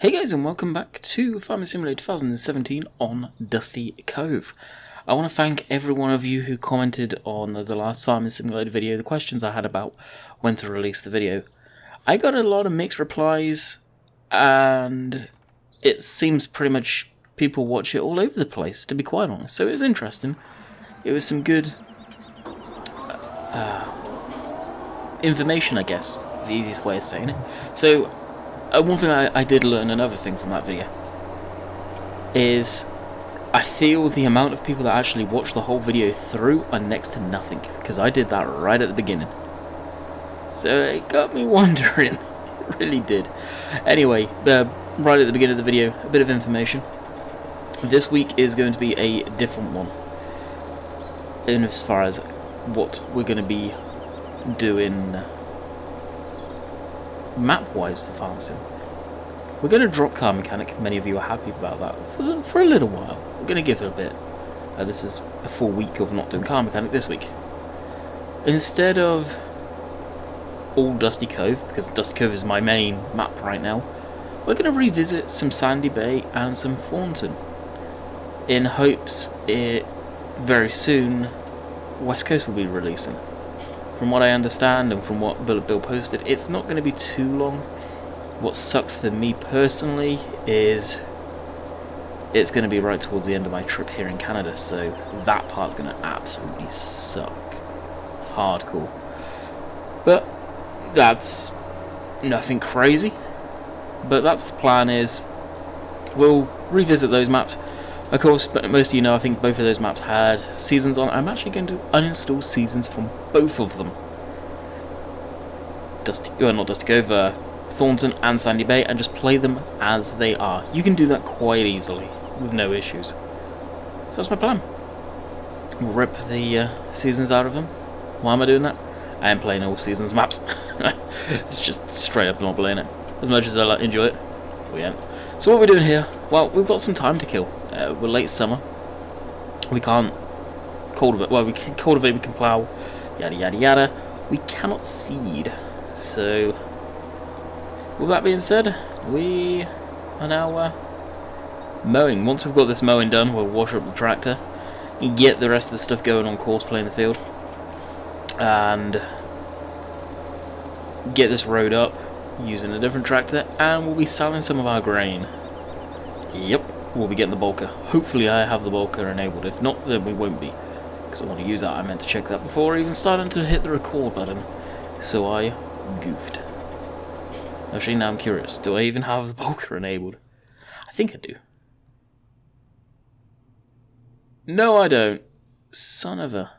Hey guys, and welcome back to Farming Simulator 2017 on Dusty Cove. I want to thank every one of you who commented on the last Farming Simulator video, the questions I had about when to release the video. I got a lot of mixed replies, and it seems pretty much people watch it all over the place, to be quite honest. So it was interesting. It was some good information, I guess, is the easiest way of saying it. So, one thing I did learn, another thing from that video, is I feel the amount of people that actually watch the whole video through are next to nothing, because I did that right at the beginning. So it got me wondering, it really did. Anyway, right at the beginning of the video, a bit of information. This week is going to be a different one, in as far as what we're going to be doing map-wise for Farm Sim. We're going to drop Car Mechanic. Many of you are happy about that for a little while. We're going to give it a bit. This is a full week of not doing Car Mechanic this week. Instead of all Dusty Cove, because Dusty Cove is my main map right now, we're going to revisit some Sandy Bay and some Thornton, in hopes very soon West Coast will be releasing. From what I understand and from what Bill posted, it's not going to be too long. What sucks for me personally is it's going to be right towards the end of my trip here in Canada, so that part's going to absolutely suck. Hardcore. But that's nothing crazy. But that's the plan, is we'll revisit those maps. Of course, most of you know, I think both of those maps had seasons on. I'm actually going to uninstall seasons from both of them. Not Dusty Cove, Thornton and Sandy Bay, and just play them as they are. You can do that quite easily, with no issues. So that's my plan. We'll rip the seasons out of them. Why am I doing that? I am playing all seasons maps. It's just straight up not playing it. As much as I enjoy it, we ain't. So what we're doing here, well, we've got some time to kill. We're late summer. We can't cultivate. Well, we can cultivate, we can plow, yada yada yada. We cannot seed. So, with that being said, we are now mowing. Once we've got this mowing done, we'll wash up the tractor and get the rest of the stuff going on Courseplay in the field, and get this road up using a different tractor, and we'll be selling some of our grain. Yep. We'll be getting the bulker. Hopefully I have the bulker enabled. If not, then we won't be, because I want to use that. I meant to check that before even starting to hit the record button, so I goofed. Actually, now I'm curious. Do I even have the bulker enabled? I think I do. No, I don't. Son of a...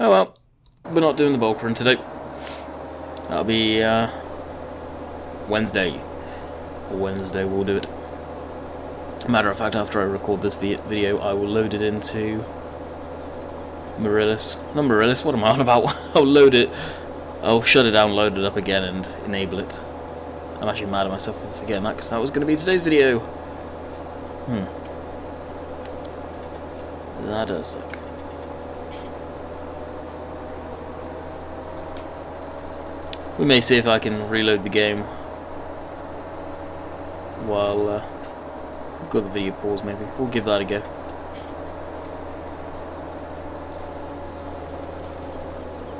Oh well. We're not doing the bulker today. That'll be Wednesday. Wednesday we'll do it. Matter of fact, after I record this video, I will load it into Marillis. Not Marillis, what am I on about? I'll load it. I'll shut it down, load it up again, and enable it. I'm actually mad at myself for forgetting that, because that was going to be today's video. That does suck. We may see if I can reload the game while got the video paused. Maybe we'll give that a go.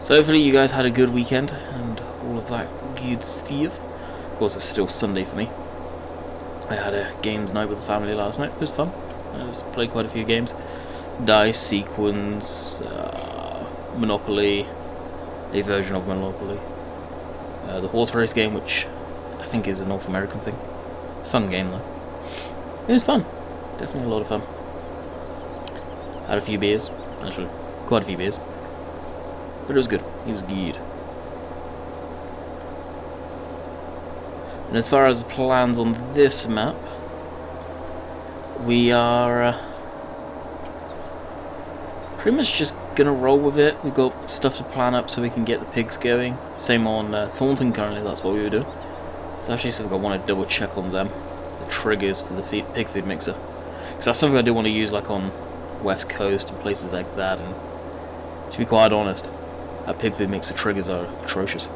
So hopefully you guys had a good weekend and all of that good stuff. Of course, it's still Sunday for me. I had a games night with the family last night. It was fun. I just played quite a few games. Dice, Sequence, Monopoly, a version of Monopoly, the horse race game, which I think is a North American thing. Fun game though. It was fun. Definitely a lot of fun. Had a few beers. Actually, quite a few beers. But it was good. It was good. And as far as plans on this map, we are pretty much just gonna roll with it. We've got stuff to plan up so we can get the pigs going. Same on Thornton currently, that's what we were doing. So actually something I want to double check on them. Triggers for the pig feed mixer, because that's something I do want to use, like on West Coast and places like that. And to be quite honest, pig feed mixer triggers are atrocious.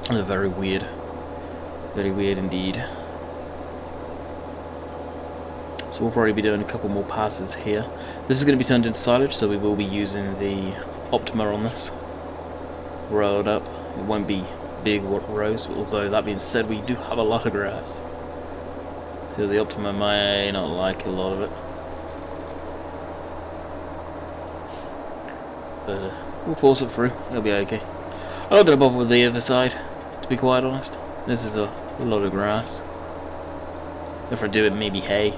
They're very weird. Very weird indeed. So we'll probably be doing a couple more passes here. This is going to be turned into silage, so we will be using the Optima on this. Rolled up. It won't be big rows, although that being said, we do have a lot of grass. So the Optima may not like a lot of it. But we'll force it through. It'll be okay. I'm not going to bother with the other side, to be quite honest. This is a lot of grass. If I do it, maybe hay.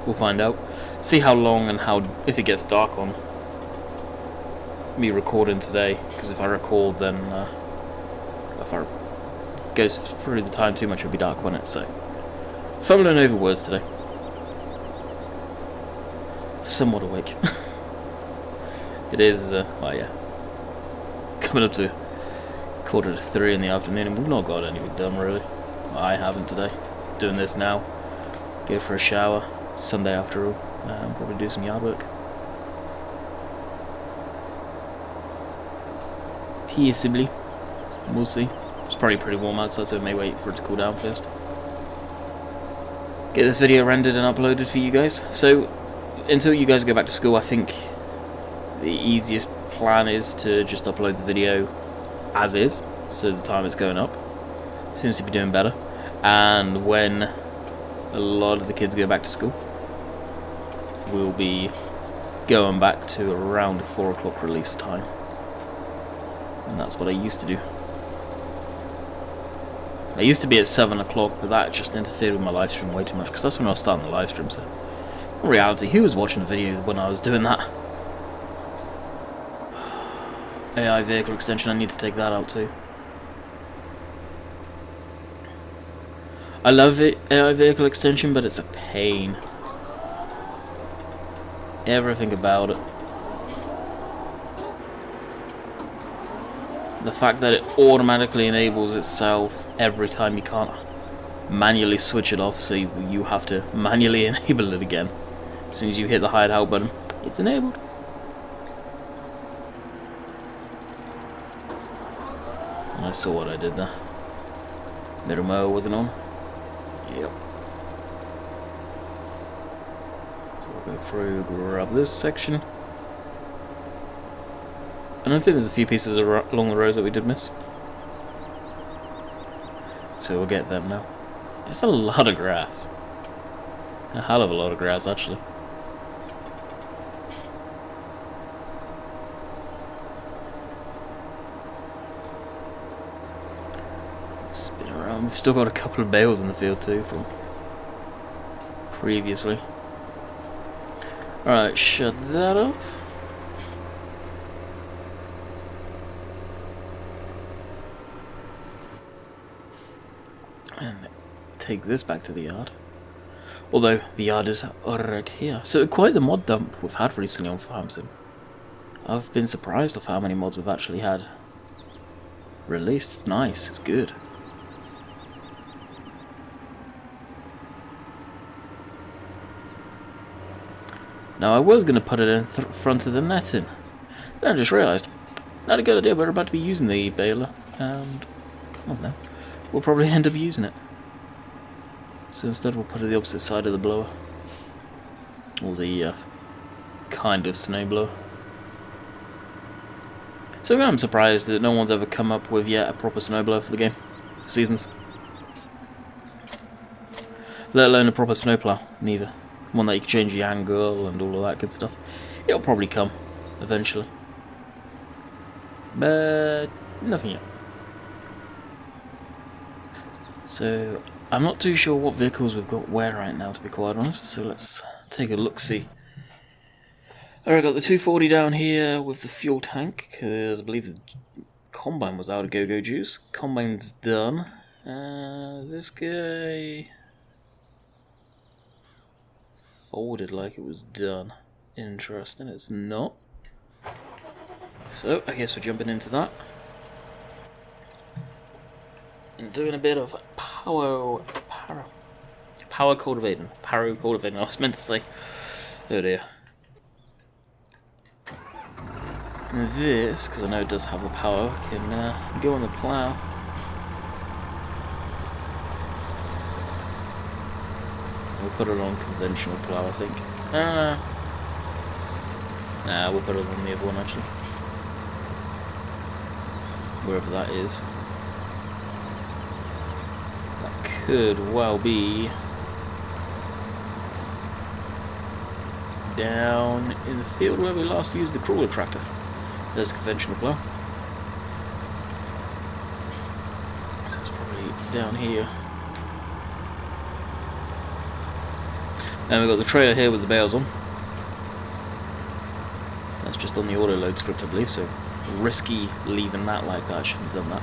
We'll find out. See how long and if it gets dark on me recording today. Because if I record, then if it goes through the time too much, it'll be dark on it. So, fumbling over words today. Somewhat awake. It is, well, yeah. Coming up to 2:45 in the afternoon, and we've not got anything done really. I haven't today. Doing this now. Go for a shower. Sunday after all. Probably do some yard work. Possibly. We'll see. It's probably pretty warm outside, so I may wait for it to cool down first. Get this video rendered and uploaded for you guys. So, until you guys go back to school, I think the easiest plan is to just upload the video as is, so the time it's going up. Seems to be doing better. And when a lot of the kids go back to school, we'll be going back to around 4 o'clock release time. And that's what I used to do. I used to be at 7 o'clock, but that just interfered with my live stream way too much, because that's when I was starting the live stream. So, in reality, who was watching the video when I was doing that? AI vehicle extension, I need to take that out too. I love it, AI vehicle extension, but it's a pain. Everything about it. The fact that it automatically enables itself every time you can't manually switch it off, so you have to manually enable it again. As soon as you hit the hide out button, it's enabled. And I saw what I did there. Middle mower wasn't on. Yep. So we'll go through, grab this section. And I think there's a few pieces along the rows that we did miss. So we'll get them now. It's a lot of grass. A hell of a lot of grass, actually. Spin around. We've still got a couple of bales in the field too from previously. Alright, shut that off. And take this back to the yard. Although the yard is right here. So quite the mod dump we've had recently on Farm Sim. I've been surprised of how many mods we've actually had released. It's nice, it's good. Now I was going to put it in front of the netting. Then I just realised, not a good idea, we're about to be using the baler. And, come on now. We'll probably end up using it. So instead we'll put it the opposite side of the blower. Or the kind of snow blower. So I'm surprised that no one's ever come up with yet a proper snow blower for the game. For Seasons. Let alone a proper snowplow, neither. One that you can change the angle and all of that good stuff. It'll probably come eventually. But nothing yet. So, I'm not too sure what vehicles we've got where right now, to be quite honest, so let's take a look-see. Alright, got the 240 down here with the fuel tank, because I believe the combine was out of go-go juice. Combine's done. This guy folded like it was done. Interesting, it's not. So, I guess we're jumping into that. And doing a bit of power cultivating. Paro cultivating, I was meant to say. Oh dear. And this, because I know it does have the power, can go on the plow. we'll put it on conventional plow, I think. Nah, we'll put it on the other one actually. Wherever that is. That could well be down in the field where we last used the crawler tractor. There's a conventional plow. So it's probably down here. And we've got the trailer here with the bales on. That's just on the auto load script, I believe, so risky leaving that like that. I shouldn't have done that.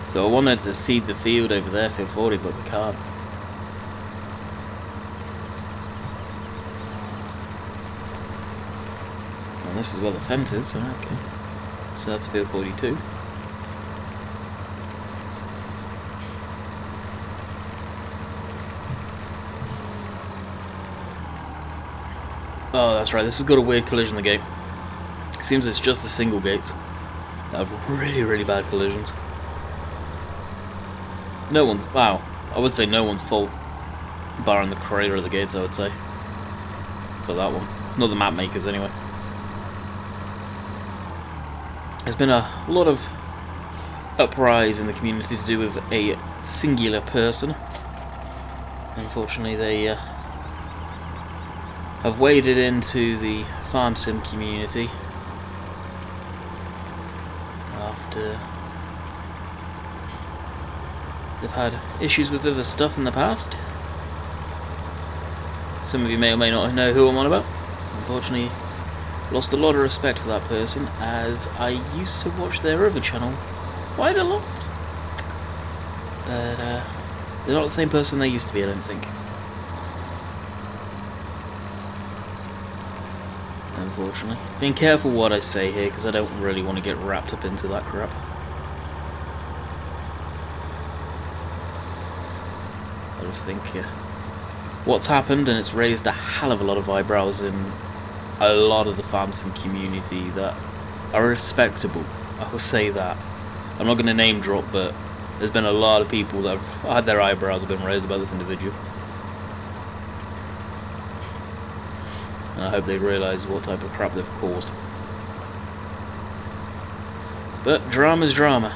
So I wanted to seed the field over there, field 40, but we can't. And this is where the fence is, okay. So that's field 42. Oh, that's right, this has got a weird collision, the gate. It seems it's just the single gates that have really, really bad collisions. No one's, wow, I would say no one's fault, barring the creator of the gates, I would say, for that one. Not the map makers, anyway. There's been a lot of uprise in the community to do with a singular person. Unfortunately, they have waded into the farm sim community after they've had issues with other stuff in the past. Some of you may or may not know who I'm on about. Unfortunately, lost a lot of respect for that person, as I used to watch their other channel quite a lot. But they're not the same person they used to be, I don't think. Unfortunately. Being careful what I say here, because I don't really want to get wrapped up into that crap. I just think what's happened, and it's raised a hell of a lot of eyebrows in a lot of the farm sim community that are respectable. I will say that. I'm not going to name drop, but there's been a lot of people that have had their eyebrows have been raised about this individual. And I hope they realise what type of crap they've caused. But drama's drama.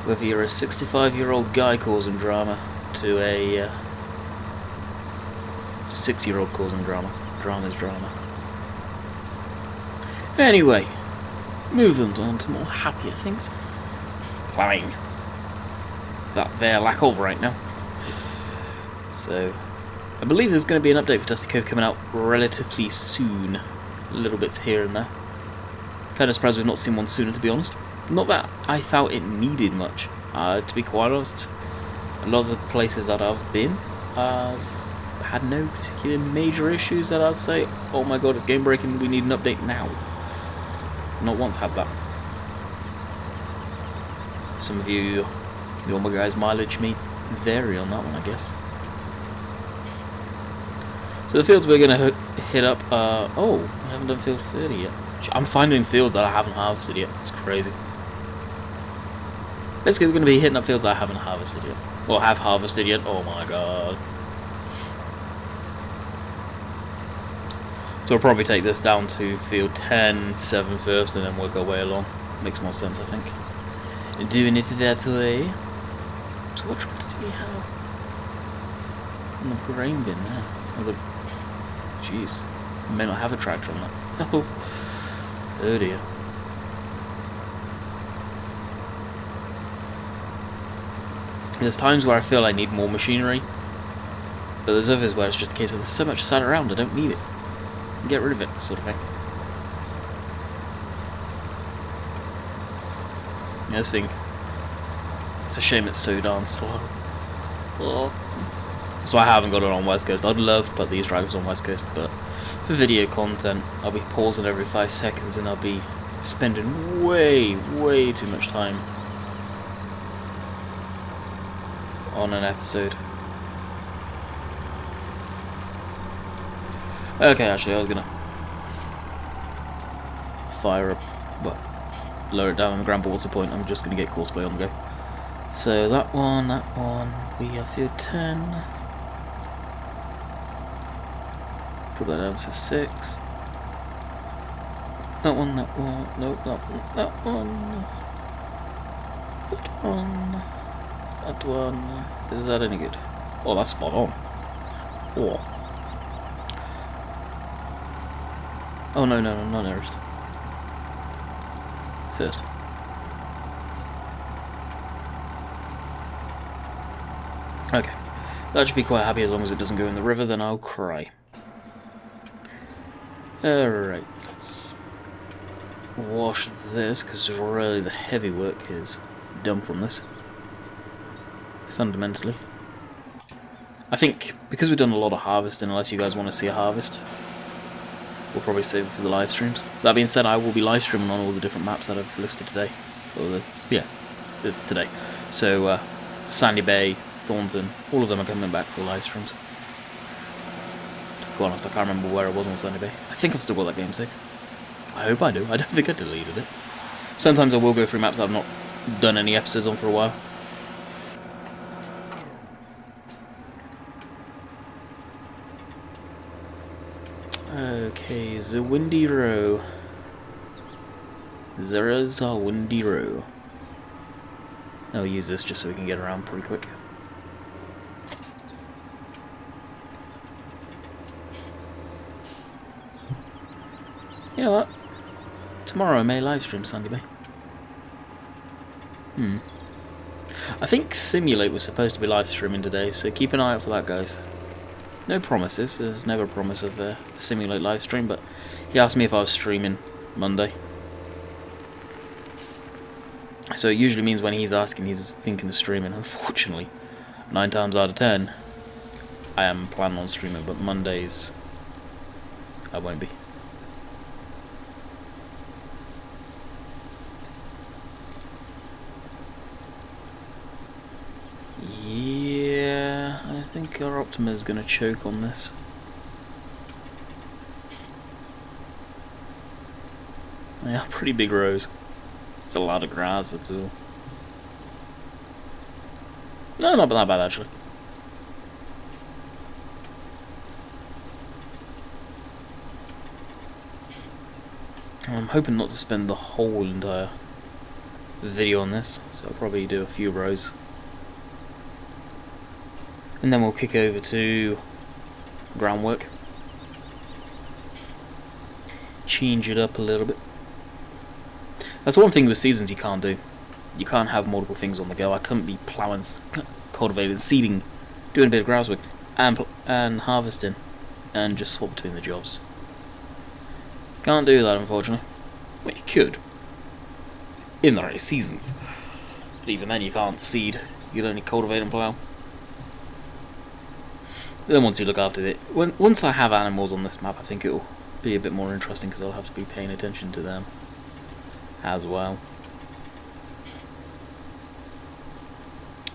Whether you're a 65-year-old guy causing drama to a 6-year-old causing drama, drama's drama. Anyway, moving on to more happier things. Plowing. That there lack of right now. So, I believe there's going to be an update for Dusty Cove coming out relatively soon. Little bits here and there. Kind of surprised we've not seen one sooner, to be honest. Not that I felt it needed much. To be quite honest, a lot of the places that I've been, I've had no particular major issues that I'd say, oh my god, it's game breaking, we need an update now. Not once had that. Some of you, normal guys' mileage may vary on that one, I guess. So the fields we're going to hit up, oh, I haven't done field 30 yet. I'm finding fields that I haven't harvested yet, it's crazy. Basically we're going to be hitting up fields that I haven't harvested yet. Or have harvested yet, oh my god. So we'll probably take this down to field 10, 7 first, and then work our way along. Makes more sense, I think. Doing it that way. So what tractor do we have? In the grain bin there. Oh, jeez. I may not have a tractor on that. Oh dear. There's times where I feel I need more machinery, but there's others where it's just a case of there's so much sat around I don't need it. Get rid of it, sort of thing. Yeah, this thing, it's a shame it's so darn slow. Oh. So I haven't got it on West Coast. I'd love to put these drivers on West Coast, but for video content, I'll be pausing every 5 seconds and I'll be spending way too much time on an episode. Okay, actually, I was gonna fire up, well, lower it down on the ground, but what's the point? I'm just going to get Courseplay on the go. So that one, we have field 10. Drop that down to 6. That one, nope, that one. Is that any good? Oh, that's spot on. Oh no, not nearest. First. Okay. That should be quite happy as long as it doesn't go in the river, then I'll cry. Alright, let's wash this, because really the heavy work is done from this. Fundamentally. I think, because we've done a lot of harvesting, unless you guys want to see a harvest, we'll probably save it for the live streams. That being said, I will be live streaming on all the different maps that I've listed today. This today. So, Sandy Bay, Thornton, all of them are coming back for live streams. To be honest, I can't remember where I was on Sandy Bay. I think I've still got that game saved. I hope I do. I don't think I deleted it. Sometimes I will go through maps that I've not done any episodes on for a while. Okay, the windy row. There is a windy row. I'll use this just so we can get around pretty quick. You know what? Tomorrow I may livestream Sandy Bay. I think Simulate was supposed to be live streaming today, so keep an eye out for that, guys. No promises, there's never a promise of Simulate live stream, but he asked me if I was streaming Monday. So it usually means when he's asking, he's thinking of streaming. Unfortunately, 9 times out of 10, I am planning on streaming, but Mondays, I won't be. Yeah, I think our Optima is going to choke on this. They are pretty big rows. It's a lot of grass, that's all. No, not that bad actually. I'm hoping not to spend the whole entire video on this, so I'll probably do a few rows. And then we'll kick over to groundwork. Change it up a little bit. That's one thing with seasons you can't do. You can't have multiple things on the go. I couldn't be ploughing, cultivating, seeding, doing a bit of grass work, and harvesting, and just swap between the jobs. Can't do that, unfortunately. Well, you could. In the right seasons. But even then you can't seed. You can only cultivate and plough. Then once you look after it, once I have animals on this map, I think it'll be a bit more interesting because I'll have to be paying attention to them as well.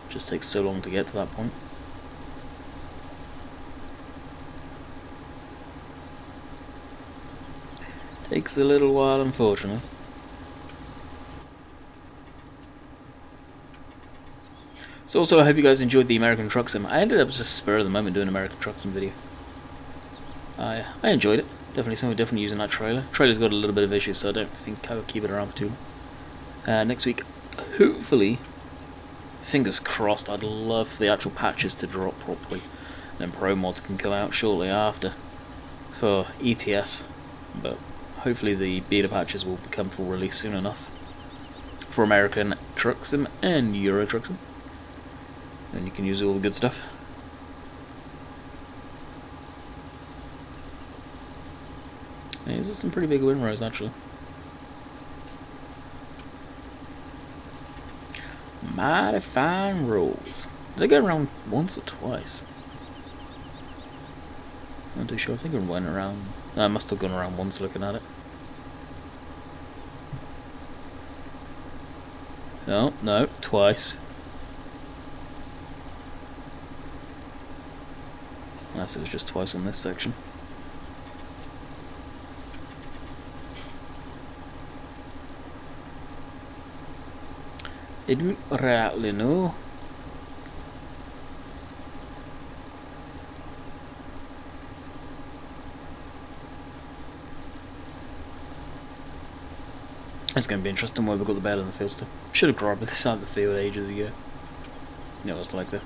Just takes so long to get to that point. Takes a little while, unfortunately. So also, I hope you guys enjoyed the American Truck Sim. I ended up just spur of the moment doing an American Truck Sim video. I enjoyed it. Definitely something different using that trailer. Trailer's got a little bit of issues, so I don't think I'll keep it around for too long. Next week, hopefully, fingers crossed, I'd love for the actual patches to drop properly. Then Pro Mods can come out shortly after for ETS. But hopefully the beta patches will become full release soon enough for American Truck Sim and Euro Truck Sim. And you can use all the good stuff. Yeah, these are some pretty big windrows, actually. Mighty fine rolls. Did I go around once or twice? I'm not too sure. I think I went around. No, I must have gone around once looking at it. No, twice. Unless it was just twice on this section. I don't really know. It's going to be interesting where we've got the bale in the field still. Should have grabbed this out of the field ages ago. You know what it's like that.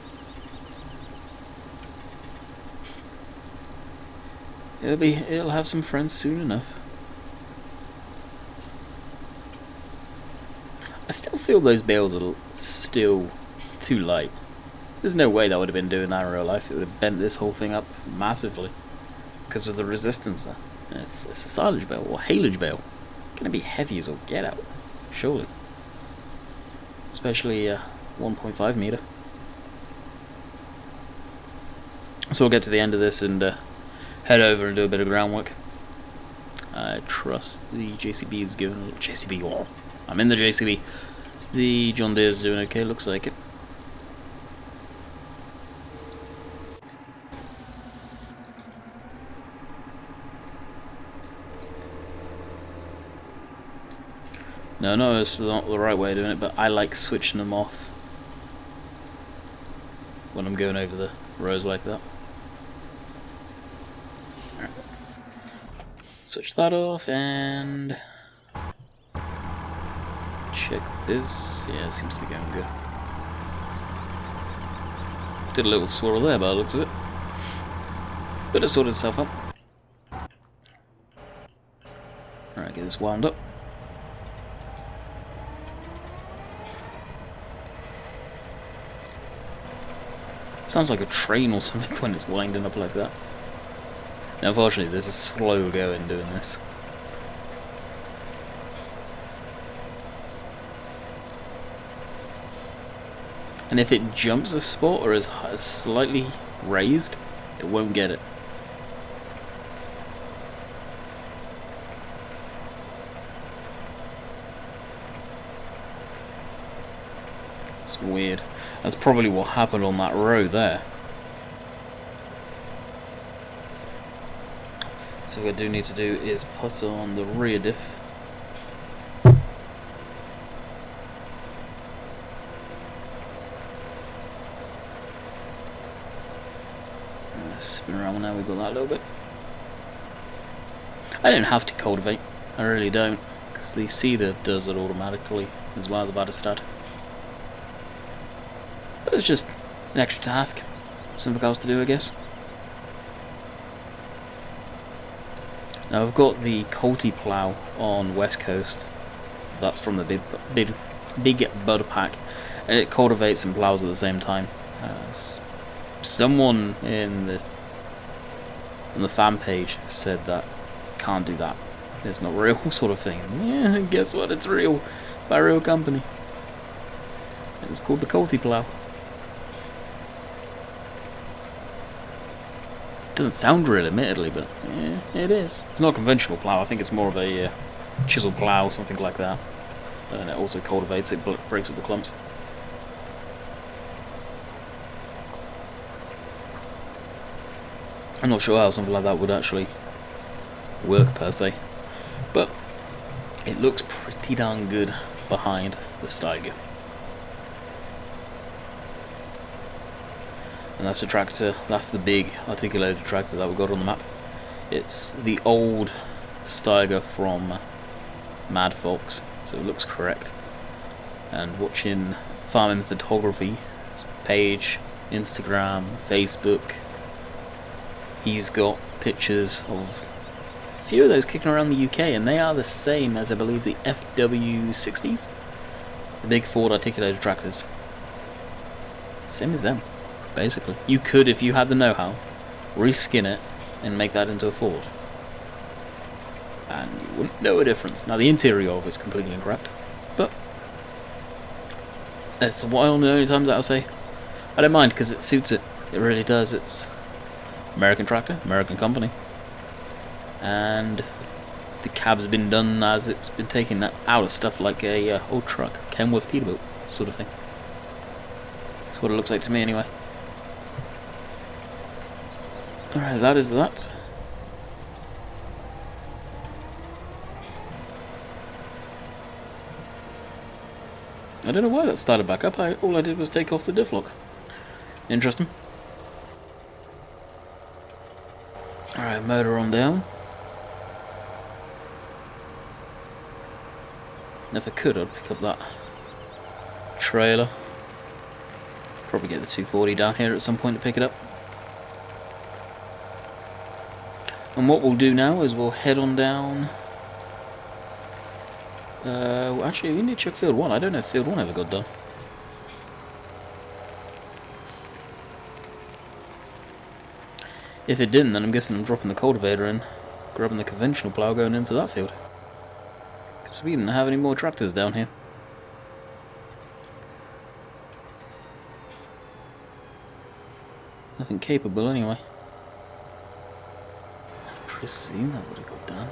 It'll have some friends soon enough. I still feel those bales are still too light. There's no way that would have been doing that in real life. It would have bent this whole thing up massively because of the resistance. It's a silage bale or haylage bale. Gonna be heavy as all get out, surely. Especially 1.5 meter. So we'll get to the end of this and head over and do a bit of groundwork. I trust the JCB is giving JCB. Oh, I'm in the JCB. The John Deere's doing okay. Looks like it. No, it's not the right way of doing it, but I like switching them off when I'm going over the rows like that. Alright. Switch that off and check this. Yeah, it seems to be going good. Did a little swirl there by the looks of it. But it sorted itself out. Alright, get this wound up. Sounds like a train or something when it's winding up like that. Now, unfortunately, there's a slow going doing this. And if it jumps a spot or is slightly raised, it won't get it. It's weird. That's probably what happened on that row there. So what I do need to do is put on the rear diff. Spin around now, we've got that a little bit. I don't have to cultivate, I really don't, because the seeder does it automatically as well, the Badestad. But it's just an extra task, something else to do, I guess. Now I've got the Courseplay plow on West Coast. That's from the big butter pack, and it cultivates and plows at the same time. Someone in the fan page said that can't do that. It's not real, sort of thing. Yeah, guess what? It's real by a real company. It's called the Courseplay plow. Doesn't sound real, admittedly, but yeah, it is. It's not a conventional plow. I think it's more of a chisel plow, something like that. And it also cultivates it, breaks up the clumps. I'm not sure how something like that would actually work per se, but it looks pretty darn good behind the Steiger. And that's the tractor, that's the big articulated tractor that we got on the map. It's the old Steiger from Mad Fox, so it looks correct. And watching Farming Photography page, Instagram, Facebook, he's got pictures of a few of those kicking around the UK, and they are the same as I believe the FW60s, the big Ford articulated tractors. Same as them, basically. You could, if you had the know-how, reskin it and make that into a Ford, and you wouldn't know a difference. Now the interior of it is completely incorrect, but that's one of the only times that I'll say I don't mind, because it suits it. It really does. It's American tractor, American company, and the cab's been done as it's been taken out of stuff like a old truck, Kenworth Peterbilt sort of thing. That's what it looks like to me anyway. Alright, that is that. I don't know why that started back up. All I did was take off the diff lock. Interesting. Alright, motor on down. If I could, I'd pick up that trailer. Probably get the 240 down here at some point to pick it up. And what we'll do now is we'll head on down. Actually, we need to check field 1. I don't know if field 1 ever got done. If it didn't, then I'm guessing I'm dropping the cultivator in, grabbing the conventional plough, going into that field. Because we didn't have any more tractors down here. Nothing capable anyway. I presume that would have got done.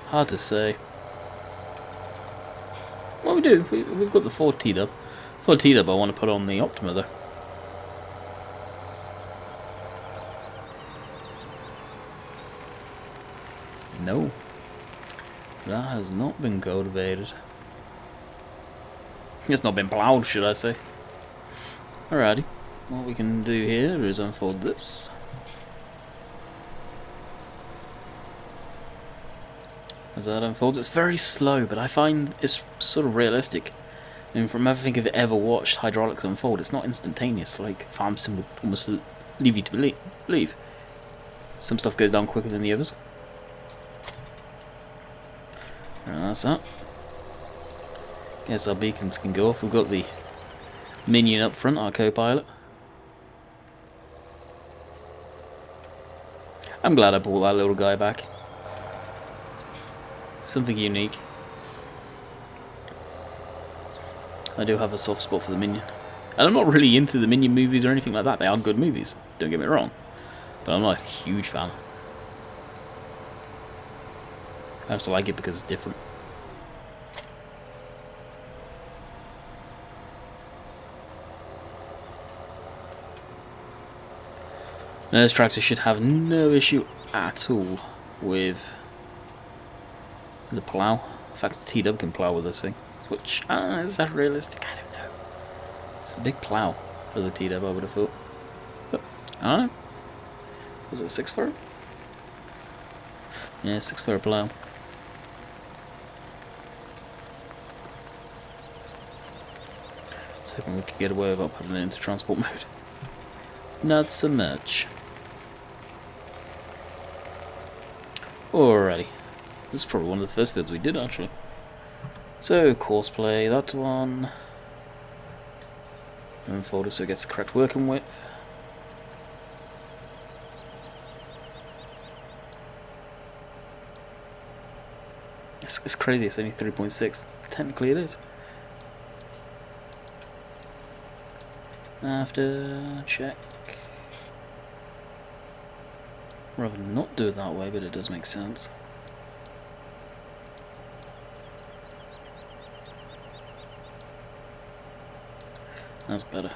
Hard to say. Well, we do. We've got the 4T-dub. 4T-dub I want to put on the Optima though. No. That has not been cultivated. It's not been ploughed, should I say. Alrighty. What we can do here is unfold this. As that unfolds, it's very slow, but I find it's sort of realistic. I mean, from everything I've ever watched hydraulics unfold, it's not instantaneous, like farm sim would almost leave you to believe. Some stuff goes down quicker than the others. And that's that. Guess our beacons can go off. We've got the minion up front, our co-pilot. I'm glad I brought that little guy back. Something unique. I do have a soft spot for the minion. And I'm not really into the minion movies or anything like that. They are good movies, don't get me wrong. But I'm not a huge fan. I also like it because it's different. Now this tractor should have no issue at all with the plough. In fact, T-Dub can plough with this thing. Which, is that realistic? I don't know. It's a big plough for the T-Dub, I would have thought. But, I don't know. Was it 6 for it? Yeah, 6 for a plough. I was hoping we could get away without putting it into transport mode. Not so much. Alrighty. This is probably one of the first fields we did, actually. So, Courseplay, that one. Unfold it so it gets the correct working width. It's crazy, it's only 3.6. Technically it is. After check. Rather not do it that way, but it does make sense. That's better.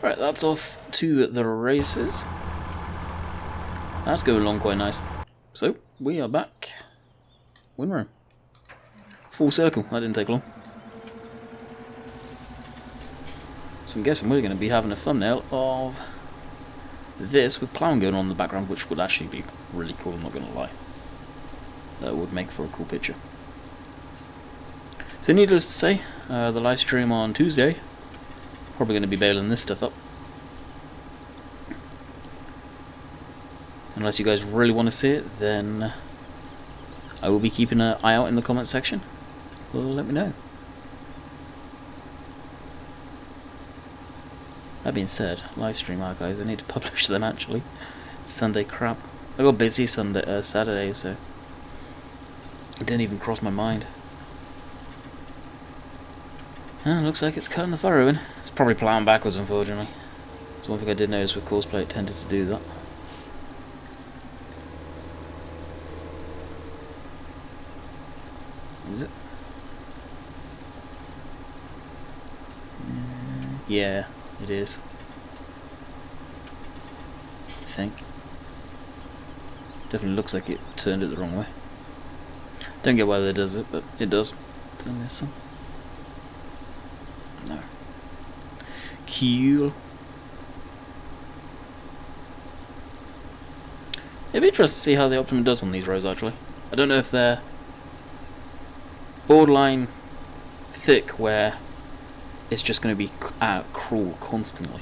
Right, that's off to the races. That's going along quite nice. So, we are back. Win room. Full circle, that didn't take long. So I'm guessing we're going to be having a thumbnail of this with plowing going on in the background, which would actually be really cool, I'm not going to lie. That would make for a cool picture. So needless to say, the live stream on Tuesday, probably going to be baling this stuff up. Unless you guys really want to see it, then I will be keeping an eye out in the comment section. Well, let me know. That being said, live stream archives, I need to publish them actually. Sunday crap. I got busy Saturday, so it didn't even cross my mind. Looks like it's cutting the furrow in. It's probably ploughing backwards, unfortunately. That's one thing I did notice with Courseplay, it tended to do that. Is it? Yeah, it is. I think. Definitely looks like it turned it the wrong way. Don't get why that does it, but it does. Did I miss some? No. Cool. It'd be interesting to see how the Optimum does on these roads, actually. I don't know if they're borderline thick, where it's just going to be cruel constantly.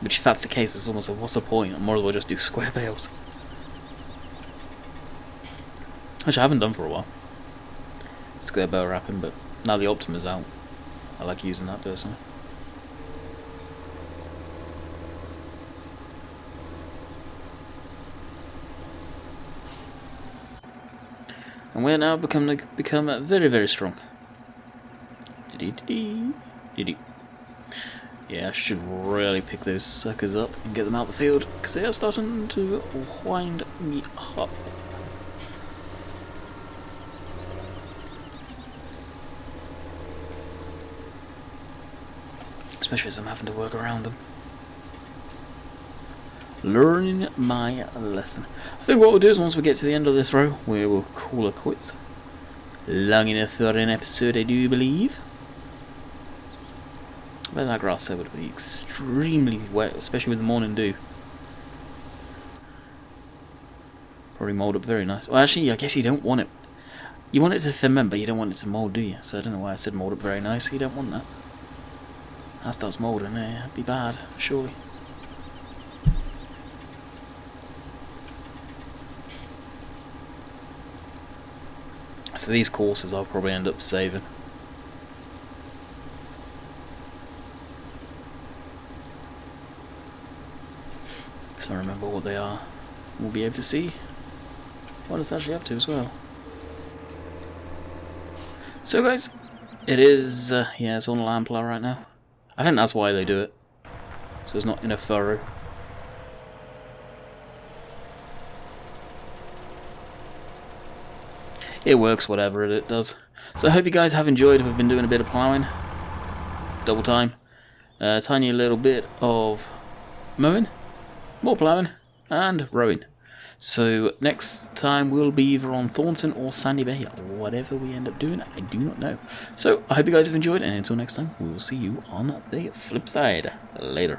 Which, if that's the case, it's almost like, what's the point? I might as well just do square bales. Which I haven't done for a while. Square bale wrapping, but now the Optimum is out, I like using that personally. And we're now become very, very strong. Yeah, I should really pick those suckers up and get them out the field, because they are starting to wind me up. Especially as I'm having to work around them. Learning my lesson. I think what we'll do is once we get to the end of this row, we will call it quits. Long enough for an episode, I do believe. But that grass there would be extremely wet, especially with the morning dew. Probably mould up very nice. Well, actually, I guess you don't want it. You want it to ferment, but you don't want it to mould, do you? So I don't know why I said mould up very nice. You don't want that. That starts moulding, it'd be bad, surely. So these courses I'll probably end up saving. So I remember what they are. We'll be able to see what it's actually up to as well. So guys, it is, yeah, it's on a land plow right now. I think that's why they do it. So it's not in a furrow. It works whatever it does. So I hope you guys have enjoyed. We've been doing a bit of ploughing. Double time. Tiny little bit of mowing. More ploughing. And rowing. So next time we'll be either on Thornton or Sandy Bay. Whatever we end up doing, I do not know. So I hope you guys have enjoyed. And until next time, we will see you on the flip side. Later.